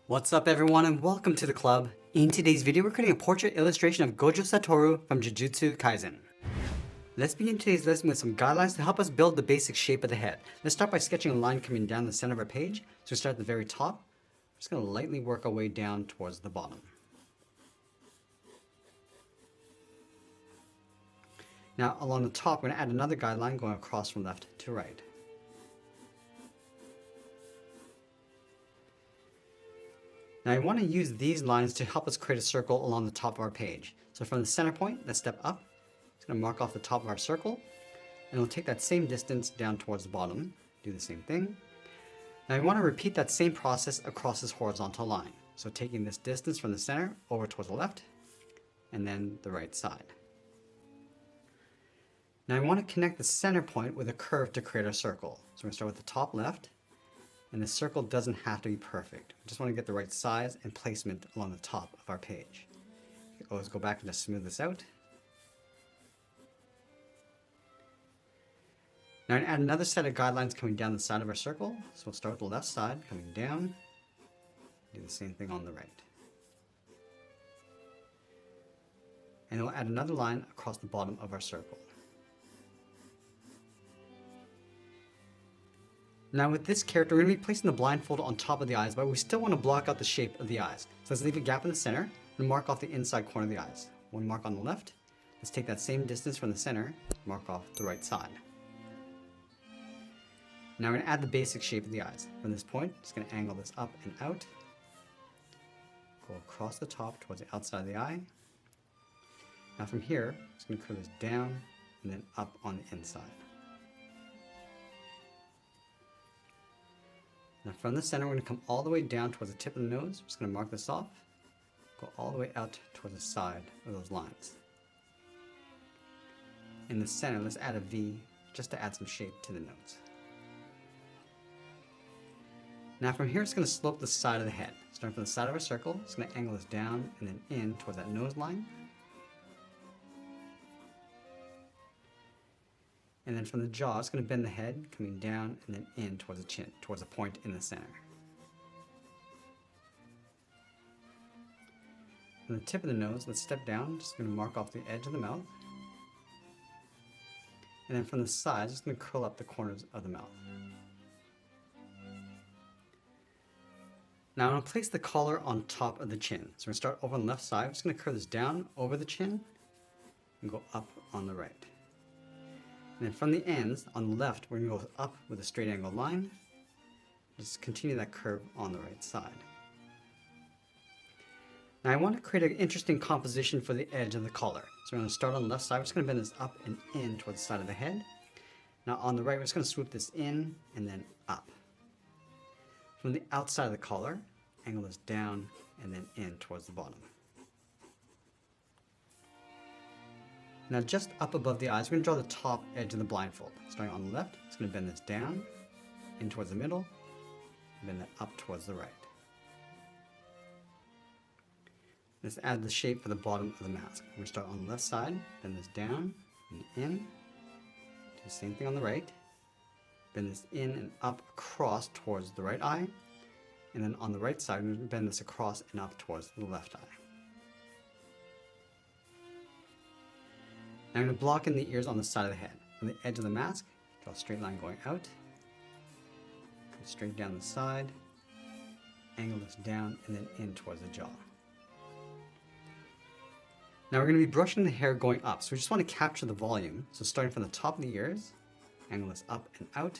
What's up everyone and welcome to the club. In today's video we're creating a portrait illustration of Gojo Satoru from Jujutsu Kaisen. Let's begin today's lesson with some guidelines to help us build the basic shape of the head. Let's start by sketching a line coming down the center of our page. So we start at the very top. We're just going to lightly work our way down towards the bottom. Now along the top we're going to add another guideline going across from left to right. Now I want to use these lines to help us create a circle along the top of our page. So from the center point, let's step up. It's going to mark off the top of our circle. And we'll take that same distance down towards the bottom. Do the same thing. Now I want to repeat that same process across this horizontal line. So taking this distance from the center over towards the left, and then the right side. Now I want to connect the center point with a curve to create our circle. So we're going to start with the top left. And the circle doesn't have to be perfect. We just want to get the right size and placement along the top of our page. You can always go back and just smooth this out. Now I'm going to add another set of guidelines coming down the side of our circle. So we'll start with the left side, coming down. Do the same thing on the right. And we'll add another line across the bottom of our circle. Now with this character, we're going to be placing the blindfold on top of the eyes, but we still want to block out the shape of the eyes. So let's leave a gap in the center and mark off the inside corner of the eyes. One mark on the left. Let's take that same distance from the center, mark off the right side. Now we're going to add the basic shape of the eyes. From this point, just going to angle this up and out. Go across the top towards the outside of the eye. Now from here, just going to curve this down and then up on the inside. Now from the center, we're going to come all the way down towards the tip of the nose. We're just going to mark this off. Go all the way out towards the side of those lines. In the center, let's add a V just to add some shape to the nose. Now from here, it's going to slope the side of the head. Starting from the side of our circle, it's going to angle this down and then in towards that nose line. And then from the jaw, it's going to bend the head, coming down and then in towards the chin, towards the point in the center. From the tip of the nose, let's step down, just going to mark off the edge of the mouth. And then from the sides, just going to curl up the corners of the mouth. Now I'm going to place the collar on top of the chin. So we're going to start over on the left side. I'm just going to curve this down over the chin and go up on the right. And then from the ends, on the left, we're going to go up with a straight angle line. Just continue that curve on the right side. Now I want to create an interesting composition for the edge of the collar. So we're going to start on the left side. We're just going to bend this up and in towards the side of the head. Now on the right, we're just going to swoop this in and then up. From the outside of the collar, angle this down and then in towards the bottom. Now just up above the eyes, we're going to draw the top edge of the blindfold. Starting on the left, it's going to bend this down, in towards the middle, and bend that up towards the right. Let's add the shape for the bottom of the mask. We're going to start on the left side, bend this down and in. Do the same thing on the right. Bend this in and up across towards the right eye. And then on the right side, we're going to bend this across and up towards the left eye. Now I'm going to block in the ears on the side of the head. From the edge of the mask, draw a straight line going out. Go straight down the side. Angle this down and then in towards the jaw. Now we're going to be brushing the hair going up. So we just want to capture the volume. So starting from the top of the ears, angle this up and out.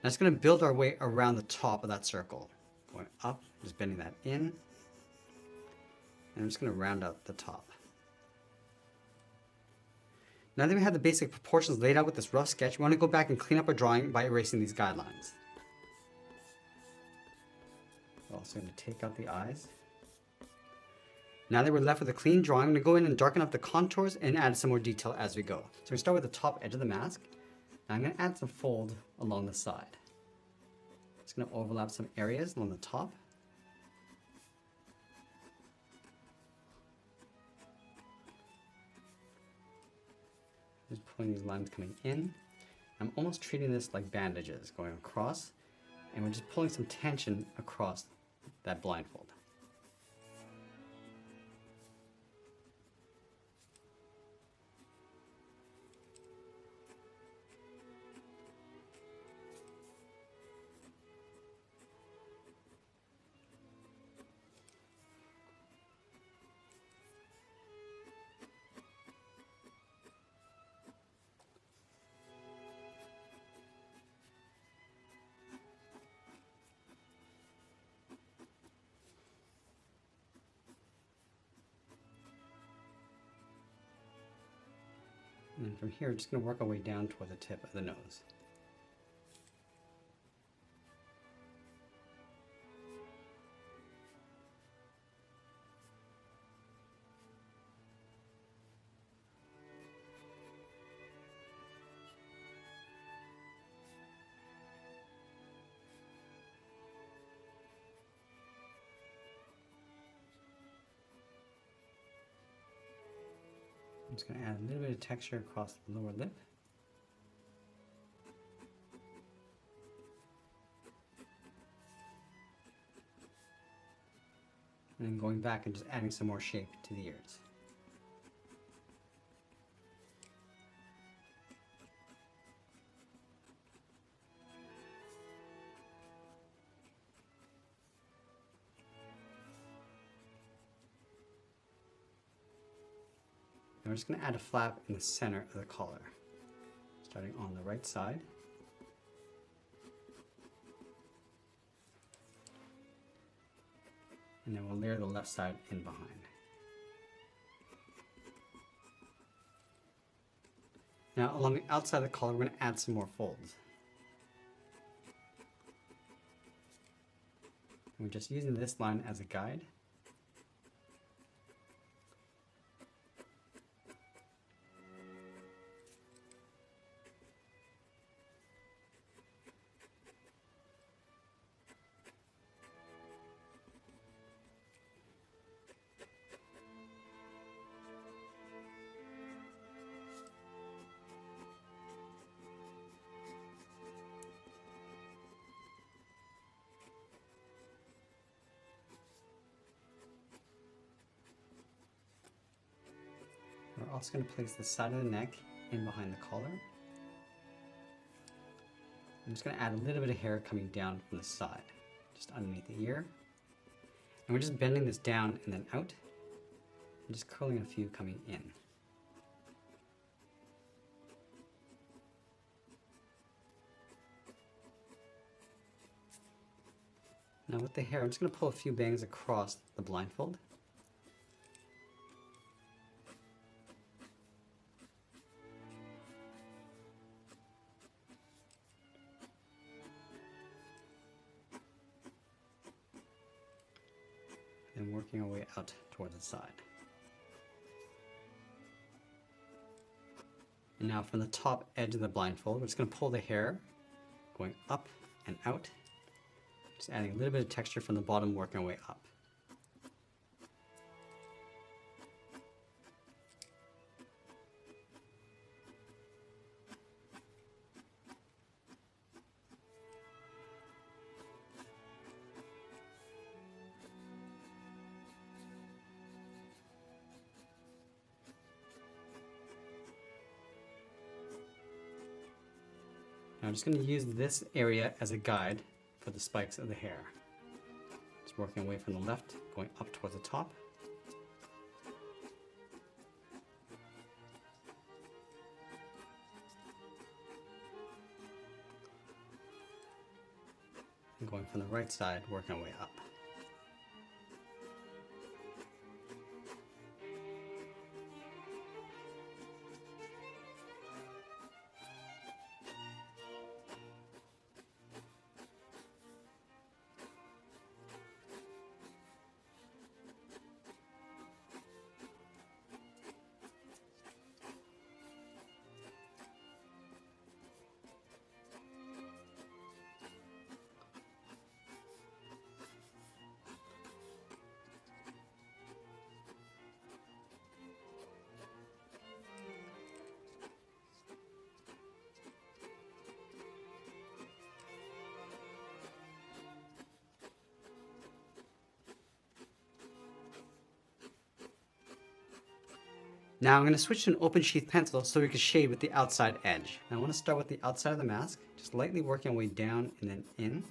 Now it's going to build our way around the top of that circle. Going up, just bending that in. And I'm just going to round out the top. Now that we have the basic proportions laid out with this rough sketch, we want to go back and clean up our drawing by erasing these guidelines. We're also going to take out the eyes. Now that we're left with a clean drawing, I'm going to go in and darken up the contours and add some more detail as we go. So we start with the top edge of the mask. Now I'm going to add some fold along the side. Just going to overlap some areas along the top. Just pulling these lines coming in. I'm almost treating this like bandages going across, and we're just pulling some tension across that blindfold. And from here, we're just going to work our way down toward the tip of the nose. I'm just going to add a little bit of texture across the lower lip. And then going back and just adding some more shape to the ears. And we're just going to add a flap in the center of the collar, starting on the right side. And then we'll layer the left side in behind. Now along the outside of the collar, we're going to add some more folds. And we're just using this line as a guide. We're also going to place the side of the neck in behind the collar. I'm just going to add a little bit of hair coming down from the side, just underneath the ear. And we're just bending this down and then out, and just curling a few coming in. Now with the hair, I'm just going to pull a few bangs across the blindfold. And working our way out towards the side. And now from the top edge of the blindfold, we're just going to pull the hair going up and out. Just adding a little bit of texture from the bottom, working our way up. Now I'm just going to use this area as a guide for the spikes of the hair. Just working away from the left, going up towards the top. And going from the right side, working our way up. Now I'm going to switch to an open sheath pencil so we can shade with the outside edge. And I want to start with the outside of the mask, just lightly working our way down and then in.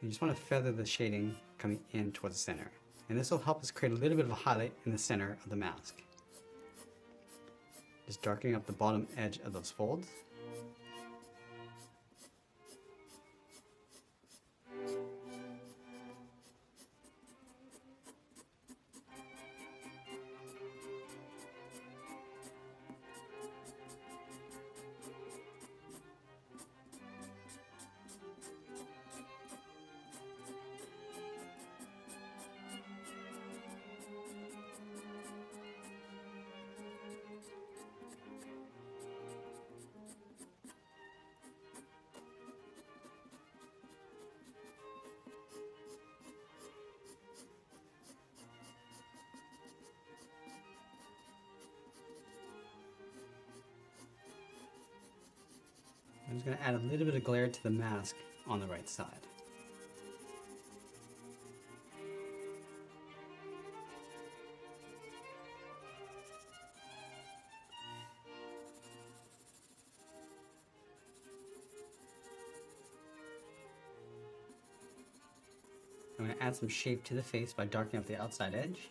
You just want to feather the shading coming in towards the center. And this will help us create a little bit of a highlight in the center of the mask. Just darkening up the bottom edge of those folds. I'm just going to add a little bit of glare to the mask on the right side. I'm going to add some shape to the face by darkening up the outside edge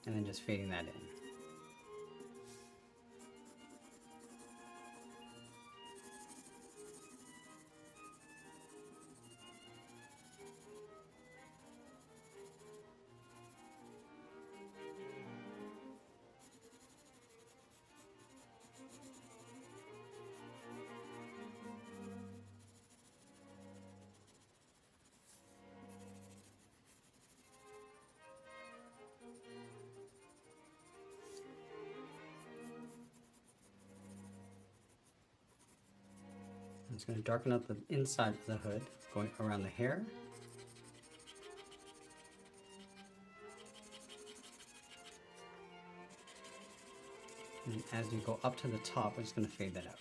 and then just fading that in. I'm just going to darken up the inside of the hood, going around the hair. And as you go up to the top, I'm just going to fade that out.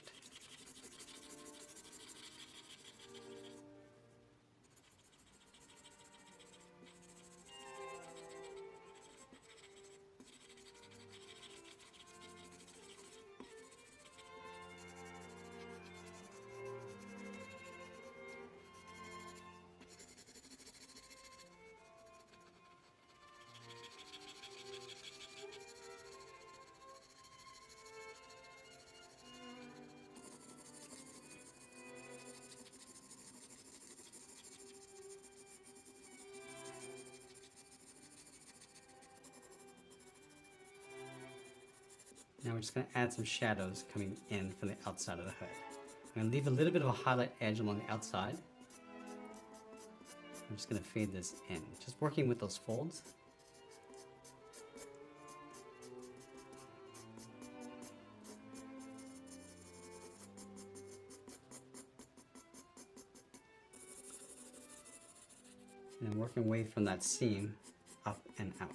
Now we're just going to add some shadows coming in from the outside of the hood. I'm going to leave a little bit of a highlight edge along the outside. I'm just going to fade this in, just working with those folds. And working away from that seam up and out.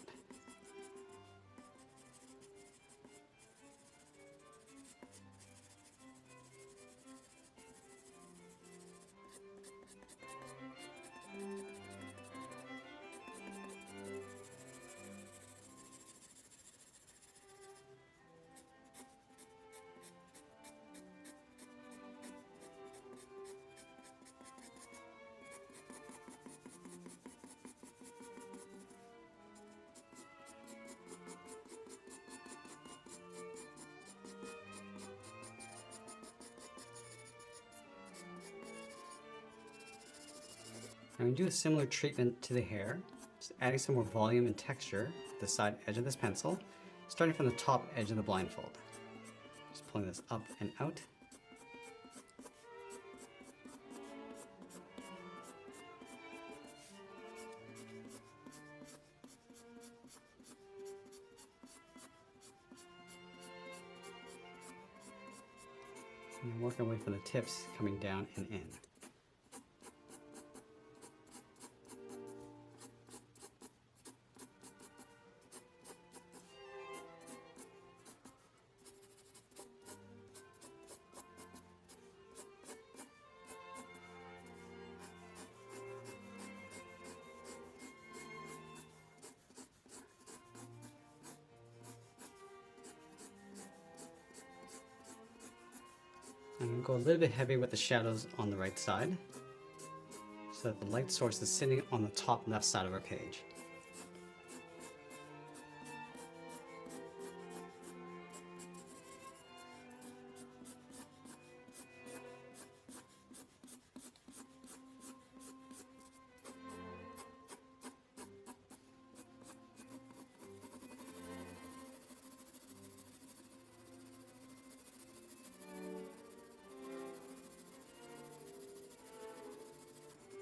I'm going to do a similar treatment to the hair, just adding some more volume and texture to the side edge of this pencil, starting from the top edge of the blindfold. Just pulling this up and out. And working away from the tips, coming down and in. I'm going to go a little bit heavy with the shadows on the right side, so that the light source is sitting on the top left side of our page.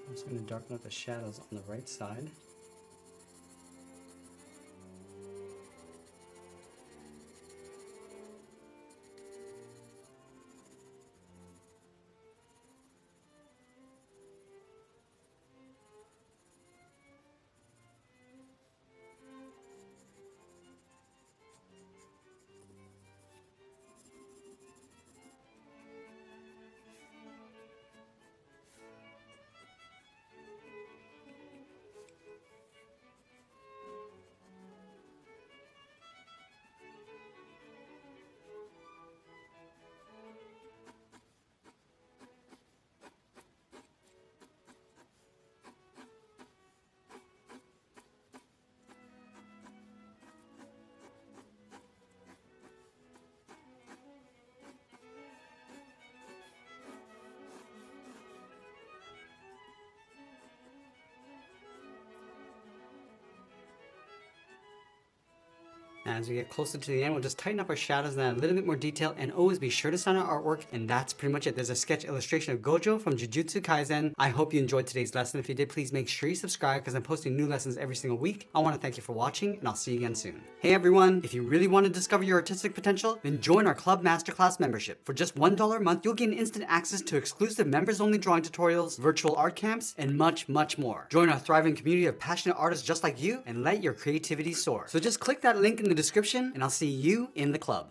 I'm just going to darken up the shadows on the right side. As we get closer to the end, we'll just tighten up our shadows and add a little bit more detail, and always be sure to sign our artwork. And that's pretty much it. There's a sketch illustration of Gojo from Jujutsu Kaisen. I hope you enjoyed today's lesson. If you did, please make sure you subscribe because I'm posting new lessons every single week. I want to thank you for watching, and I'll see you again soon. Hey everyone, if you really want to discover your artistic potential, then join our Club Masterclass membership. For just $1 a month, you'll gain instant access to exclusive members-only drawing tutorials, virtual art camps, and much, much more. Join our thriving community of passionate artists just like you and let your creativity soar. So just click that link in the description, and I'll see you in the club.